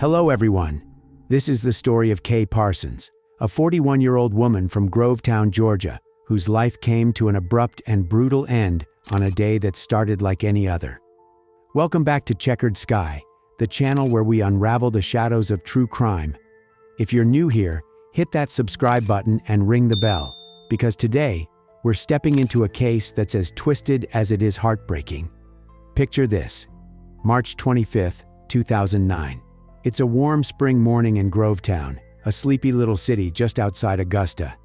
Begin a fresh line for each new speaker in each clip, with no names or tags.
Hello everyone. This is the story of Kay Parsons, a 41-year-old woman from Grovetown, Georgia, whose life came to an abrupt and brutal end on a day that started like any other. Welcome back to Checkered Sky, the channel where we unravel the shadows of true crime. If you're new here, hit that subscribe button and ring the bell, because today, we're stepping into a case that's as twisted as it is heartbreaking. Picture this: March 25th, 2009. It's a warm spring morning in Grovetown, a sleepy little city just outside Augusta.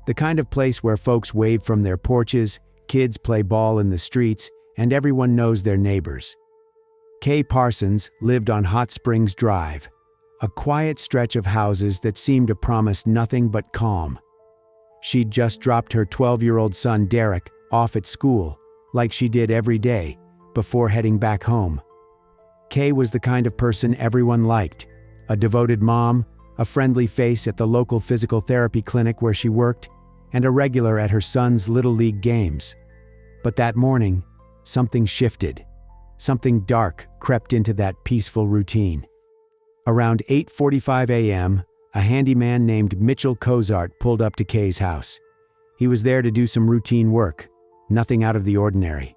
The kind of place where folks wave from their porches, kids play ball in the streets, and everyone knows their neighbors. Kay Parsons lived on Hot Springs Drive, a quiet stretch of houses that seemed to promise nothing but calm. She'd just dropped her 12-year-old son Derek off at school, like she did every day, before heading back home. Kay was the kind of person everyone liked, a devoted mom, a friendly face at the local physical therapy clinic where she worked, and a regular at her son's Little League games. But that morning, something shifted. Something dark crept into that peaceful routine. Around 8:45 a.m., a handyman named Mitchell Cozart pulled up to Kay's house. He was there to do some routine work, nothing out of the ordinary.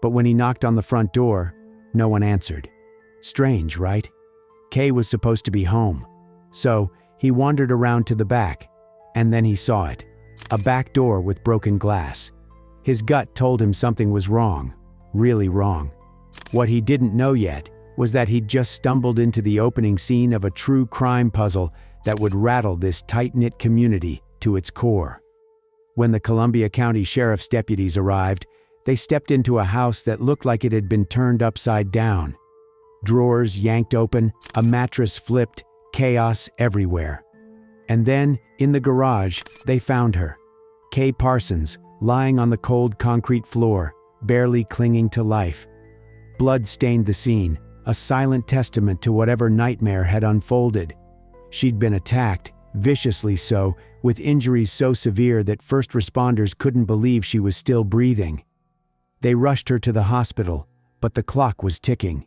But when he knocked on the front door, no one answered. Strange, right? Kay was supposed to be home. So, he wandered around to the back, and then he saw it. A back door with broken glass. His gut told him something was wrong, really wrong. What he didn't know yet was that he'd just stumbled into the opening scene of a true crime puzzle that would rattle this tight-knit community to its core. When the Columbia County Sheriff's deputies arrived, they stepped into a house that looked like it had been turned upside down. Drawers yanked open, a mattress flipped, chaos everywhere. And then, in the garage, they found her. Kay Parsons, lying on the cold concrete floor, barely clinging to life. Blood stained the scene, a silent testament to whatever nightmare had unfolded. She'd been attacked, viciously so, with injuries so severe that first responders couldn't believe she was still breathing. They rushed her to the hospital, but the clock was ticking.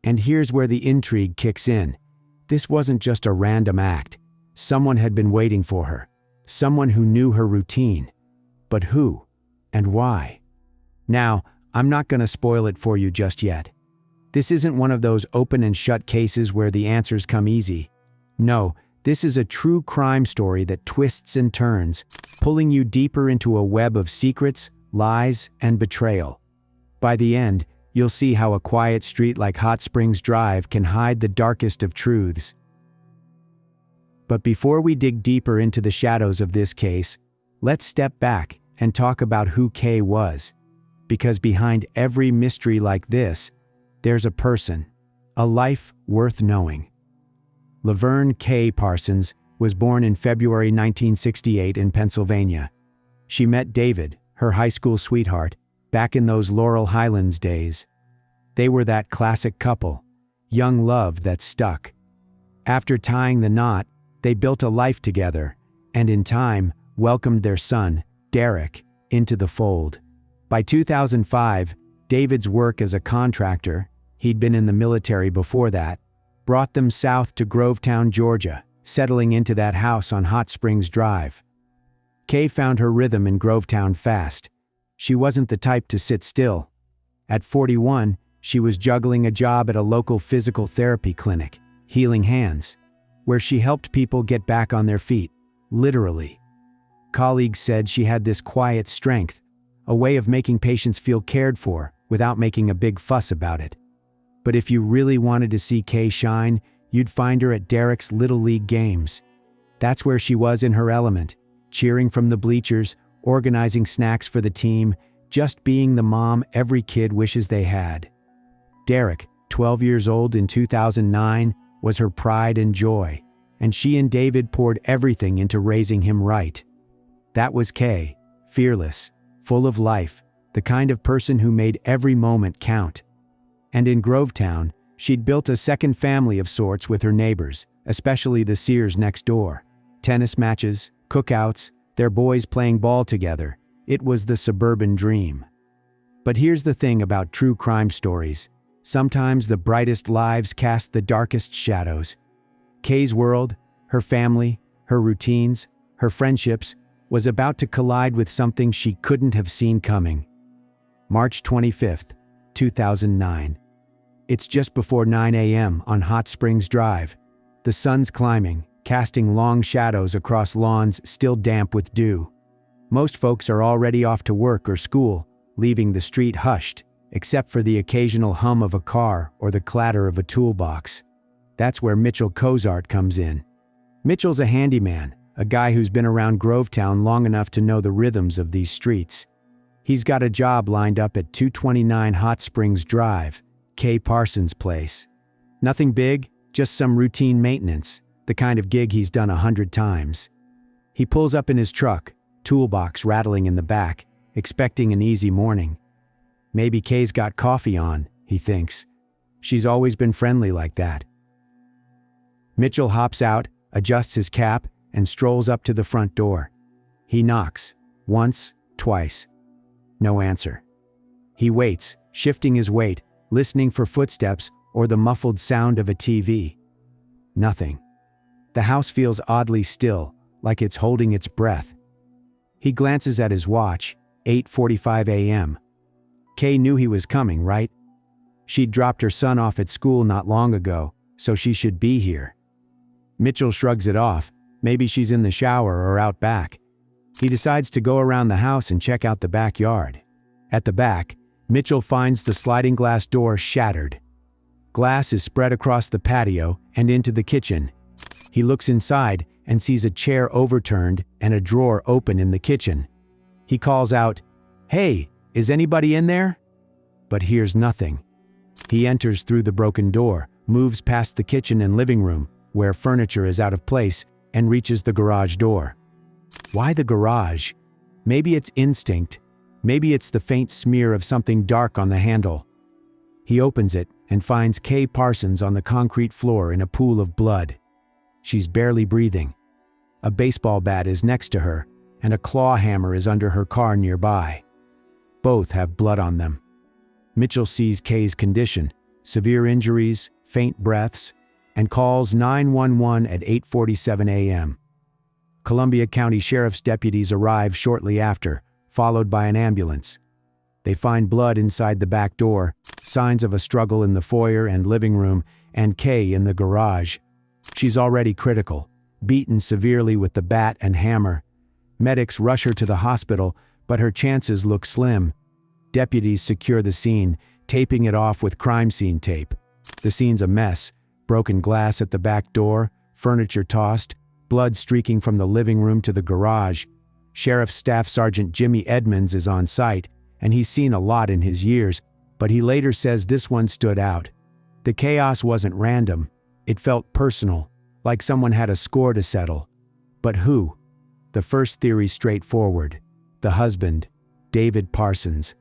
And here's where the intrigue kicks in. This wasn't just a random act. Someone had been waiting for her. Someone who knew her routine. But who? And why? Now, I'm not going to spoil it for you just yet. This isn't one of those open and shut cases where the answers come easy. No, this is a true crime story that twists and turns, pulling you deeper into a web of secrets, lies, and betrayal. By the end, you'll see how a quiet street like Hot Springs Drive can hide the darkest of truths. But before we dig deeper into the shadows of this case, let's step back and talk about who Kay was. Because behind every mystery like this, there's a person, a life worth knowing. Laverne Kay Parsons was born in February 1968 in Pennsylvania. She met David, her high school sweetheart, back in those Laurel Highlands days. They were that classic couple, young love that stuck. After tying the knot, they built a life together, and in time, welcomed their son, Derek, into the fold. By 2005, David's work as a contractor, he'd been in the military before that, brought them south to Grovetown, Georgia, settling into that house on Hot Springs Drive. Kay found her rhythm in Grovetown fast. She wasn't the type to sit still. At 41, she was juggling a job at a local physical therapy clinic, Healing Hands, where she helped people get back on their feet, literally. Colleagues said she had this quiet strength, a way of making patients feel cared for without making a big fuss about it. But if you really wanted to see Kay shine, you'd find her at Derek's Little League games. That's where she was in her element, cheering from the bleachers, organizing snacks for the team, just being the mom every kid wishes they had. Derek, 12 years old in 2009, was her pride and joy, and she and David poured everything into raising him right. That was Kay, fearless, full of life, the kind of person who made every moment count. And in Grovetown, she'd built a second family of sorts with her neighbors, especially the Sears next door. Tennis matches, cookouts, their boys playing ball together. It was the suburban dream. But here's the thing about true crime stories. Sometimes the brightest lives cast the darkest shadows. Kay's world, her family, her routines, her friendships, was about to collide with something she couldn't have seen coming. March 25th, 2009. It's just before 9 a.m. on Hot Springs Drive. The sun's climbing, casting long shadows across lawns still damp with dew. Most folks are already off to work or school, leaving the street hushed, except for the occasional hum of a car or the clatter of a toolbox. That's where Mitchell Cozart comes in. Mitchell's a handyman, a guy who's been around Grovetown long enough to know the rhythms of these streets. He's got a job lined up at 229 Hot Springs Drive, Kay Parsons' place. Nothing big, just some routine maintenance, the kind of gig he's done 100 times. He pulls up in his truck, toolbox rattling in the back, expecting an easy morning. Maybe Kay's got coffee on, he thinks. She's always been friendly like that. Mitchell hops out, adjusts his cap, and strolls up to the front door. He knocks, once, twice. No answer. He waits, shifting his weight, listening for footsteps or the muffled sound of a TV. Nothing. The house feels oddly still, like it's holding its breath. He glances at his watch, 8:45 a.m. Kay knew he was coming, right? She'd dropped her son off at school not long ago, so she should be here. Mitchell shrugs it off. Maybe she's in the shower or out back. He decides to go around the house and check out the backyard. At the back, Mitchell finds the sliding glass door shattered. Glass is spread across the patio and into the kitchen. He looks inside and sees a chair overturned and a drawer open in the kitchen. He calls out, "Hey, is anybody in there?" But hears nothing. He enters through the broken door, moves past the kitchen and living room, where furniture is out of place, and reaches the garage door. Why the garage? Maybe it's instinct. Maybe it's the faint smear of something dark on the handle. He opens it and finds Kay Parsons on the concrete floor in a pool of blood. She's barely breathing. A baseball bat is next to her, and a claw hammer is under her car nearby. Both have blood on them. Mitchell sees Kay's condition, severe injuries, faint breaths, and calls 911 at 8:47 a.m. Columbia County Sheriff's deputies arrive shortly after, followed by an ambulance. They find blood inside the back door, signs of a struggle in the foyer and living room, and Kay in the garage. She's already critical, beaten severely with the bat and hammer. Medics rush her to the hospital, but her chances look slim. Deputies secure the scene, taping it off with crime scene tape. The scene's a mess. Broken glass at the back door, furniture tossed, blood streaking from the living room to the garage. Sheriff Staff Sergeant Jimmy Edmonds is on site, and he's seen a lot in his years, but he later says this one stood out. The chaos wasn't random. It felt personal, like someone had a score to settle. But who? The first theory's straightforward. The husband, David Parsons.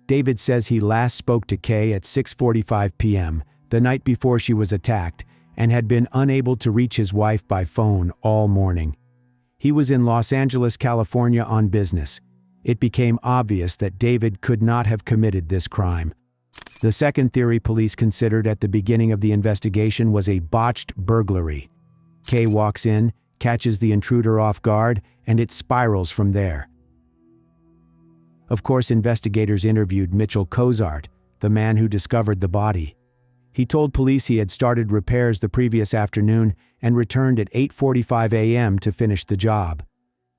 David says he last spoke to Kay at 6:45 p.m., the night before she was attacked, and had been unable to reach his wife by phone all morning. He was in Los Angeles, California on business. It became obvious that David could not have committed this crime. The second theory police considered at the beginning of the investigation was a botched burglary. Kay walks in, catches the intruder off guard, and it spirals from there. Of course, investigators interviewed Mitchell Cozart, the man who discovered the body. He told police he had started repairs the previous afternoon and returned at 8:45 a.m. to finish the job.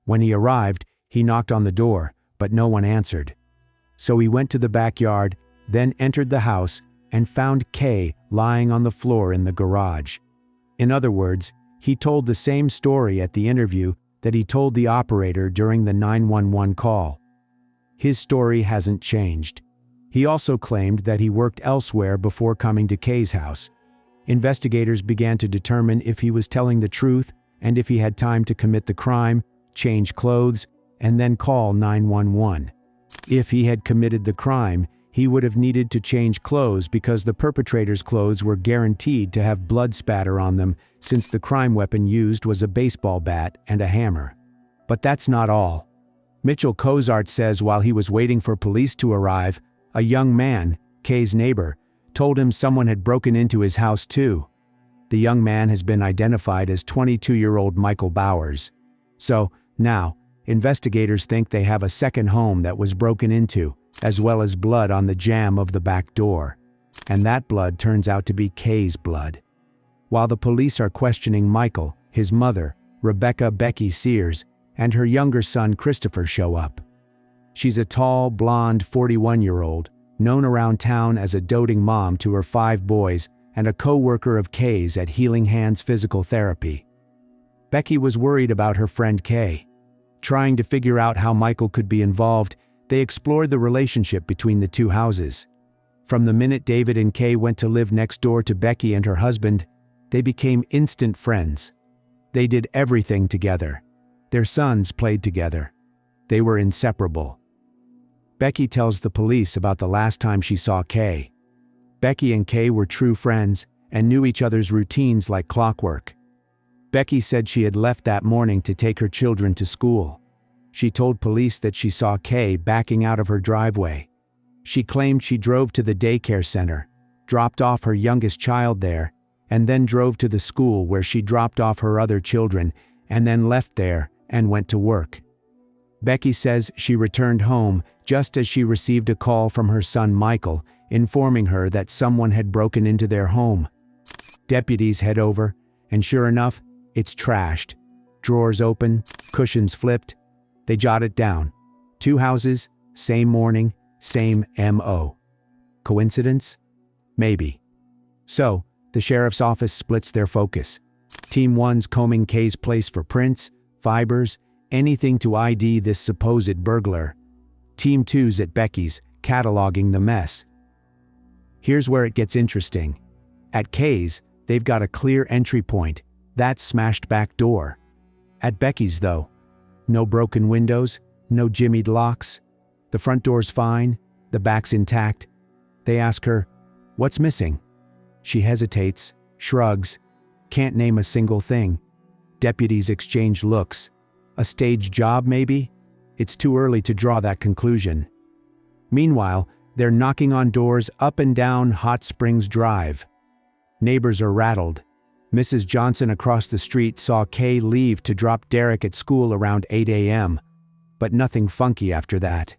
When he arrived, he knocked on the door, but no one answered. So he went to the backyard, then entered the house, and found Kay lying on the floor in the garage. In other words, he told the same story at the interview that he told the operator during the 911 call. His story hasn't changed. He also claimed that he worked elsewhere before coming to Kay's house. Investigators began to determine if he was telling the truth and if he had time to commit the crime, change clothes, and then call 911. If he had committed the crime, he would have needed to change clothes because the perpetrator's clothes were guaranteed to have blood spatter on them since the crime weapon used was a baseball bat and a hammer. But that's not all. Mitchell Cozart says while he was waiting for police to arrive, a young man, Kay's neighbor, told him someone had broken into his house too. The young man has been identified as 22-year-old Michael Bowers. So, now, investigators think they have a second home that was broken into, as well as blood on the jamb of the back door. And that blood turns out to be Kay's blood. While the police are questioning Michael, his mother, Rebecca "Becky" Sears, and her younger son Christopher show up. She's a tall, blonde 41-year-old, known around town as a doting mom to her 5 boys and a co-worker of Kay's at Healing Hands Physical Therapy. Becky was worried about her friend Kay. Trying to figure out how Michael could be involved, they explored the relationship between the two houses. From the minute David and Kay went to live next door to Becky and her husband, they became instant friends. They did everything together. Their sons played together. They were inseparable. Becky tells the police about the last time she saw Kay. Becky and Kay were true friends and knew each other's routines like clockwork. Becky said she had left that morning to take her children to school. She told police that she saw Kay backing out of her driveway. She claimed she drove to the daycare center, dropped off her youngest child there, and then drove to the school where she dropped off her other children and then left there and went to work. Becky says she returned home just as she received a call from her son Michael informing her that someone had broken into their home. Deputies head over, and sure enough, it's trashed. Drawers open, cushions flipped. They jot it down. 2 houses, same morning, same MO. Coincidence? Maybe. So, the sheriff's office splits their focus. Team 1's combing Kay's place for prints, fibers, anything to ID this supposed burglar. Team 2's at Becky's, cataloging the mess. Here's where it gets interesting. At Kay's, they've got a clear entry point, that smashed back door. At Becky's, though, no broken windows, no jimmied locks. The front door's fine, the back's intact. They ask her, "What's missing?" She hesitates, shrugs, can't name a single thing. Deputies exchange looks. A stage job, maybe? It's too early to draw that conclusion. Meanwhile, they're knocking on doors up and down Hot Springs Drive. Neighbors are rattled. Mrs. Johnson across the street saw Kay leave to drop Derek at school around 8 a.m., but nothing funky after that.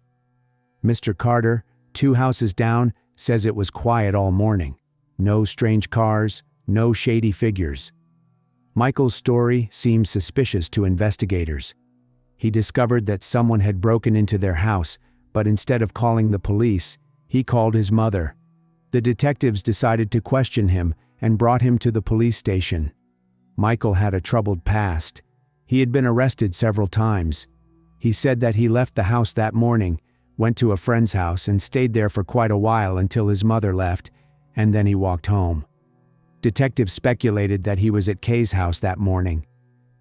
Mr. Carter, 2 houses down, says it was quiet all morning. No strange cars, no shady figures. Michael's story seems suspicious to investigators. He discovered that someone had broken into their house, but instead of calling the police, he called his mother. The detectives decided to question him and brought him to the police station. Michael had a troubled past. He had been arrested several times. He said that he left the house that morning, went to a friend's house and stayed there for quite a while until his mother left, and then he walked home. Detectives speculated that he was at Kay's house that morning.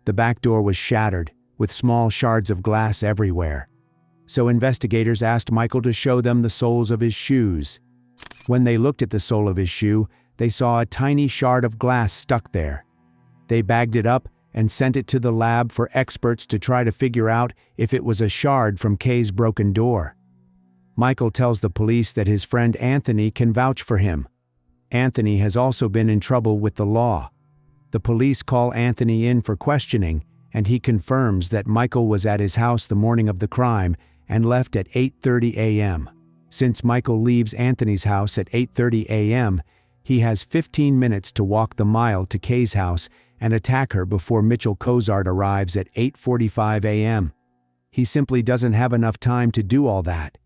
The back door was shattered, with small shards of glass everywhere. So investigators asked Michael to show them the soles of his shoes. When they looked at the sole of his shoe, they saw a tiny shard of glass stuck there. They bagged it up and sent it to the lab for experts to try to figure out if it was a shard from Kay's broken door. Michael tells the police that his friend Anthony can vouch for him. Anthony has also been in trouble with the law. The police call Anthony in for questioning, and he confirms that Michael was at his house the morning of the crime and left at 8:30 a.m. Since Michael leaves Anthony's house at 8:30 a.m., he has 15 minutes to walk the mile to Kay's house and attack her before Mitchell Cozart arrives at 8:45 a.m. He simply doesn't have enough time to do all that.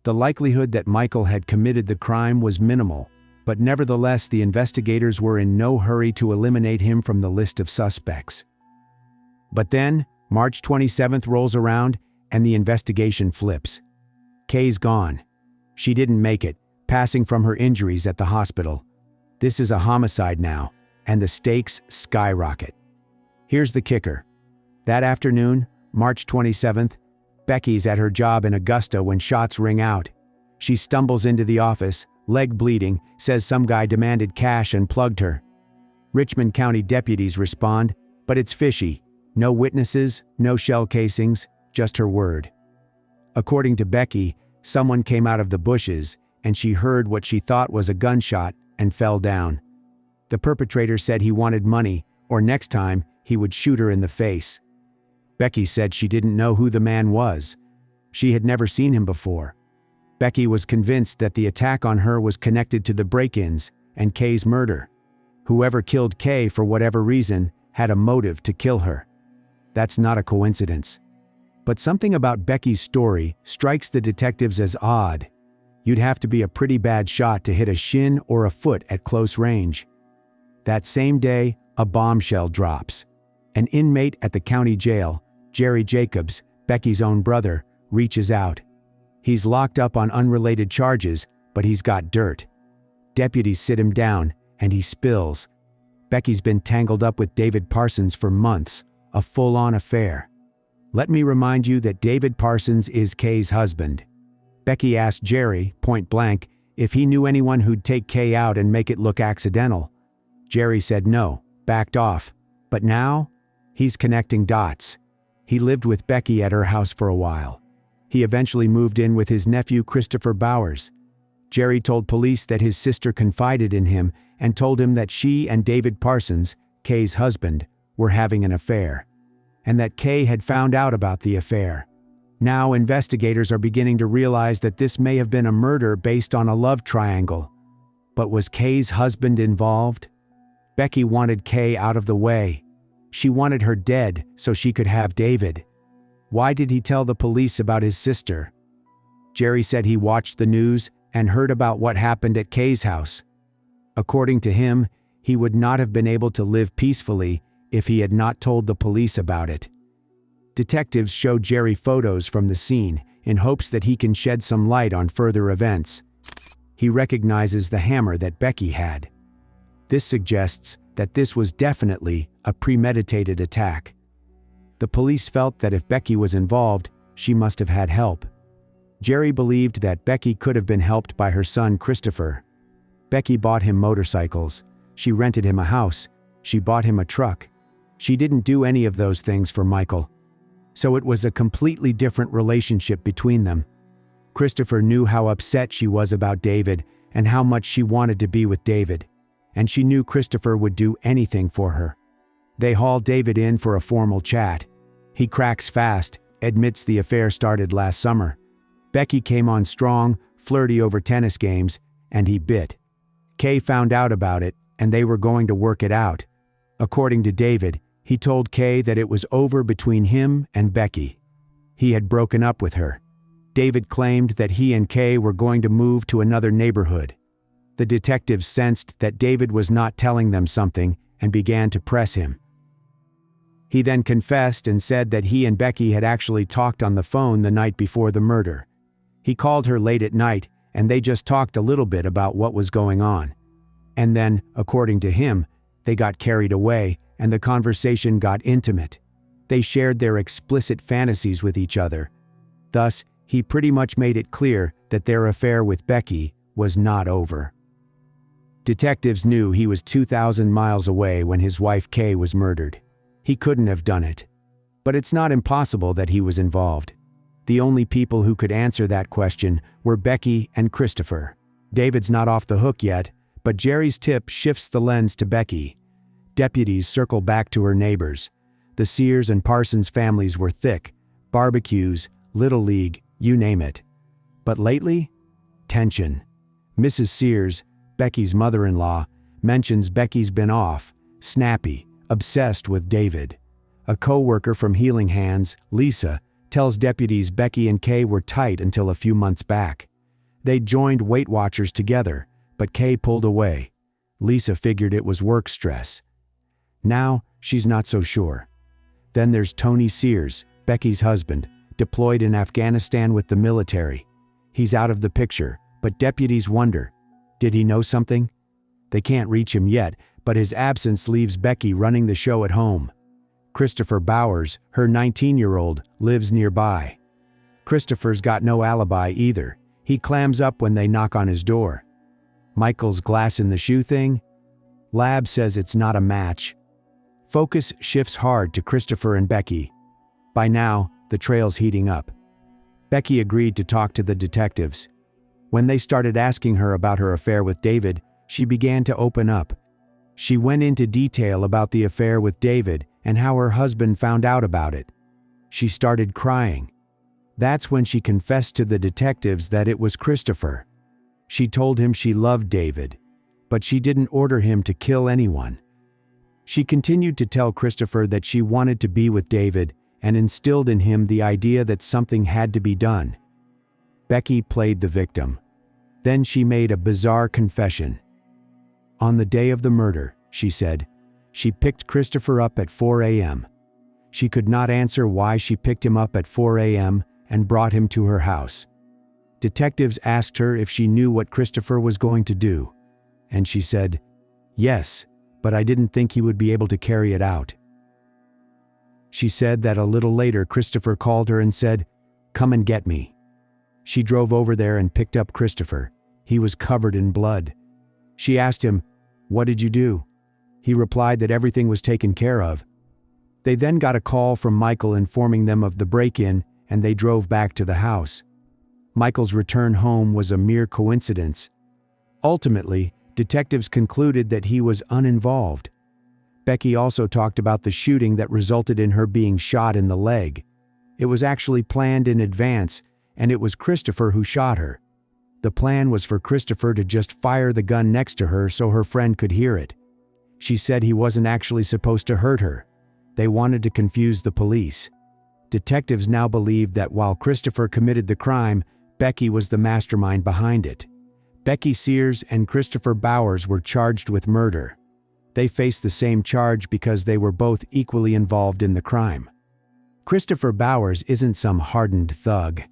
The likelihood that Michael had committed the crime was minimal, but nevertheless the investigators were in no hurry to eliminate him from the list of suspects. But then, March 27th rolls around, and the investigation flips. Kay's gone. She didn't make it, passing from her injuries at the hospital. This is a homicide now, and the stakes skyrocket. Here's the kicker. That afternoon, March 27th, Becky's at her job in Augusta when shots ring out. She stumbles into the office, leg bleeding, says some guy demanded cash and plugged her. Richmond County deputies respond, but it's fishy. No witnesses, no shell casings, just her word. According to Becky, someone came out of the bushes, and she heard what she thought was a gunshot and fell down. The perpetrator said he wanted money, or next time he would shoot her in the face. Becky said she didn't know who the man was. She had never seen him before. Becky was convinced that the attack on her was connected to the break-ins and Kay's murder. Whoever killed Kay, for whatever reason, had a motive to kill her. That's not a coincidence. But something about Becky's story strikes the detectives as odd. You'd have to be a pretty bad shot to hit a shin or a foot at close range. That same day, a bombshell drops. An inmate at the county jail, Jerry Jacobs, Becky's own brother, reaches out. He's locked up on unrelated charges, but he's got dirt. Deputies sit him down, and he spills. Becky's been tangled up with David Parsons for months, a full-on affair. Let me remind you that David Parsons is Kay's husband. Becky asked Jerry, point blank, if he knew anyone who'd take Kay out and make it look accidental. Jerry said no, backed off. But now, he's connecting dots. He lived with Becky at her house for a while. He eventually moved in with his nephew Christopher Bowers. Jerry told police that his sister confided in him and told him that she and David Parsons, Kay's husband, were having an affair, and that Kay had found out about the affair. Now investigators are beginning to realize that this may have been a murder based on a love triangle. But was Kay's husband involved? Becky wanted Kay out of the way. She wanted her dead so she could have David. Why did he tell the police about his sister? Jerry said he watched the news and heard about what happened at Kay's house. According to him, he would not have been able to live peacefully if he had not told the police about it. Detectives show Jerry photos from the scene in hopes that he can shed some light on further events. He recognizes the hammer that Becky had. This suggests that this was definitely a premeditated attack. The police felt that if Becky was involved, she must have had help. Jerry believed that Becky could have been helped by her son Christopher. Becky bought him motorcycles. She rented him a house. She bought him a truck. She didn't do any of those things for Michael. So it was a completely different relationship between them. Christopher knew how upset she was about David and how much she wanted to be with David. And she knew Christopher would do anything for her. They haul David in for a formal chat. He cracks fast, admits the affair started last summer. Becky came on strong, flirty over tennis games, and he bit. Kay found out about it, and they were going to work it out. According to David, he told Kay that it was over between him and Becky. He had broken up with her. David claimed that he and Kay were going to move to another neighborhood. The detectives sensed that David was not telling them something and began to press him. He then confessed and said that he and Becky had actually talked on the phone the night before the murder. He called her late at night, and they just talked a little bit about what was going on. And then, according to him, they got carried away, and the conversation got intimate. They shared their explicit fantasies with each other. Thus, he pretty much made it clear that their affair with Becky was not over. Detectives knew he was 2,000 miles away when his wife Kay was murdered. He couldn't have done it. But it's not impossible that he was involved. The only people who could answer that question were Becky and Christopher. David's not off the hook yet, but Jerry's tip shifts the lens to Becky. Deputies circle back to her neighbors. The Sears and Parsons families were thick. Barbecues, Little League, you name it. But lately, tension. Mrs. Sears, Becky's mother-in-law, mentions Becky's been off, snappy, obsessed with David. A co-worker from Healing Hands, Lisa, tells deputies Becky and Kay were tight until a few months back. They'd joined Weight Watchers together, but Kay pulled away. Lisa figured it was work stress. Now, she's not so sure. Then there's Tony Sears, Becky's husband, deployed in Afghanistan with the military. He's out of the picture, but deputies wonder, did he know something? They can't reach him yet, but his absence leaves Becky running the show at home. Christopher Bowers, her 19-year-old, lives nearby. Christopher's got no alibi either. He clams up when they knock on his door. Michael's glass in the shoe thing? Lab says it's not a match. Focus shifts hard to Christopher and Becky. By now, the trail's heating up. Becky agreed to talk to the detectives. When they started asking her about her affair with David, she began to open up. She went into detail about the affair with David and how her husband found out about it. She started crying. That's when she confessed to the detectives that it was Christopher. She told him she loved David, but she didn't order him to kill anyone. She continued to tell Christopher that she wanted to be with David and instilled in him the idea that something had to be done. Becky played the victim. Then she made a bizarre confession. On the day of the murder, she said, she picked Christopher up at 4 a.m. She could not answer why she picked him up at 4 a.m. and brought him to her house. Detectives asked her if she knew what Christopher was going to do, and she said, "Yes, but I didn't think he would be able to carry it out." She said that a little later Christopher called her and said, "Come and get me." She drove over there and picked up Christopher. He was covered in blood. She asked him, "What did you do?" He replied that everything was taken care of. They then got a call from Michael informing them of the break-in, and they drove back to the house. Michael's return home was a mere coincidence. Ultimately, detectives concluded that he was uninvolved. Becky also talked about the shooting that resulted in her being shot in the leg. It was actually planned in advance, and it was Christopher who shot her. The plan was for Christopher to just fire the gun next to her so her friend could hear it. She said he wasn't actually supposed to hurt her. They wanted to confuse the police. Detectives now believe that while Christopher committed the crime, Becky was the mastermind behind it. Becky Sears and Christopher Bowers were charged with murder. They faced the same charge because they were both equally involved in the crime. Christopher Bowers isn't some hardened thug.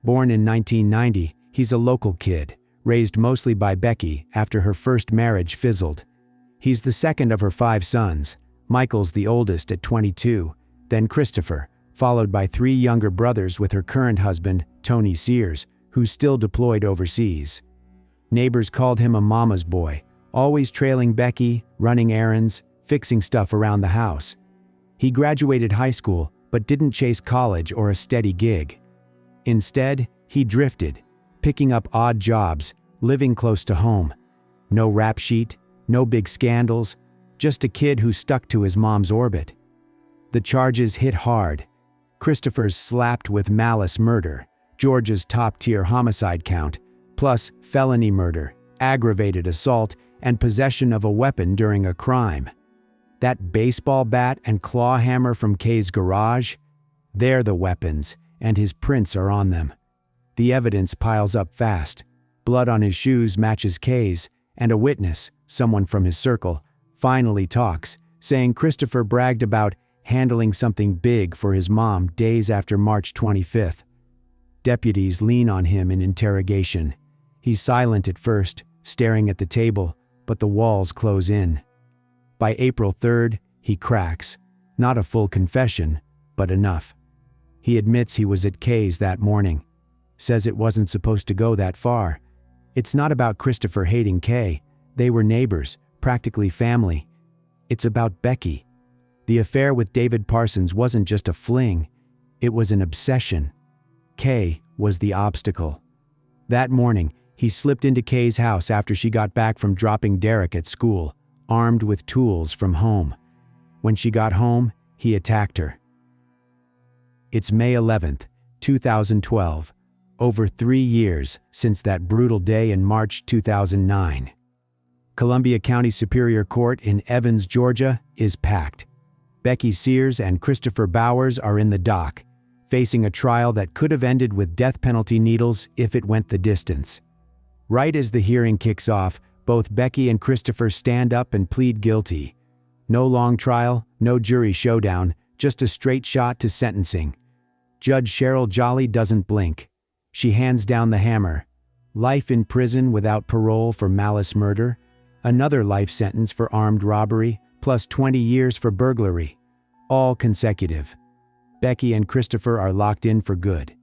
Born in 1990, he's a local kid, raised mostly by Becky after her first marriage fizzled. He's the second of her 5 sons. Michael's the oldest at 22, then Christopher, followed by 3 younger brothers with her current husband, Tony Sears, who's still deployed overseas. Neighbors called him a mama's boy, always trailing Becky, running errands, fixing stuff around the house. He graduated high school, but didn't chase college or a steady gig. Instead, he drifted, picking up odd jobs, living close to home. No rap sheet, no big scandals, just a kid who stuck to his mom's orbit. The charges hit hard. Christopher's slapped with malice murder, Georgia's top-tier homicide count, plus felony murder, aggravated assault, and possession of a weapon during a crime. That baseball bat and claw hammer from Kay's garage? They're the weapons, and his prints are on them. The evidence piles up fast. Blood on his shoes matches Kay's, and a witness, someone from his circle, finally talks, saying Christopher bragged about handling something big for his mom days after March 25th. Deputies lean on him in interrogation. He's silent at first, staring at the table, but the walls close in. By April 3rd, he cracks. Not a full confession, but enough. He admits he was at Kay's that morning. Says it wasn't supposed to go that far. It's not about Christopher hating Kay. They were neighbors, practically family. It's about Becky. The affair with David Parsons wasn't just a fling. It was an obsession. Kay was the obstacle. That morning, he slipped into Kay's house after she got back from dropping Derek at school, armed with tools from home. When she got home, he attacked her. It's May 11th, 2012, over 3 years since that brutal day in March 2009. Columbia County Superior Court in Evans, Georgia, is packed. Becky Sears and Christopher Bowers are in the dock, facing a trial that could have ended with death penalty needles if it went the distance. Right as the hearing kicks off, both Becky and Christopher stand up and plead guilty. No long trial, no jury showdown, just a straight shot to sentencing. Judge Cheryl Jolly doesn't blink. She hands down the hammer. Life in prison without parole for malice murder, another life sentence for armed robbery, plus 20 years for burglary. All consecutive. Becky and Christopher are locked in for good.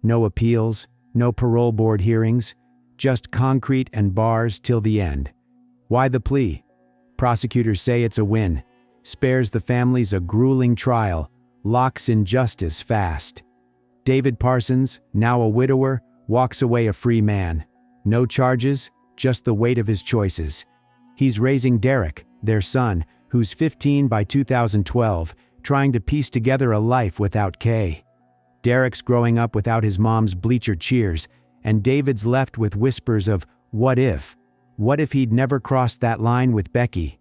No appeals, no parole board hearings, just concrete and bars till the end. Why the plea? Prosecutors say it's a win. Spares the families a grueling trial, locks in justice fast. David Parsons, now a widower, walks away a free man. No charges, just the weight of his choices. He's raising Derek, their son, who's 15 by 2012, trying to piece together a life without Kay. Derek's growing up without his mom's bleacher cheers, and David's left with whispers of, what if? What if he'd never crossed that line with Becky?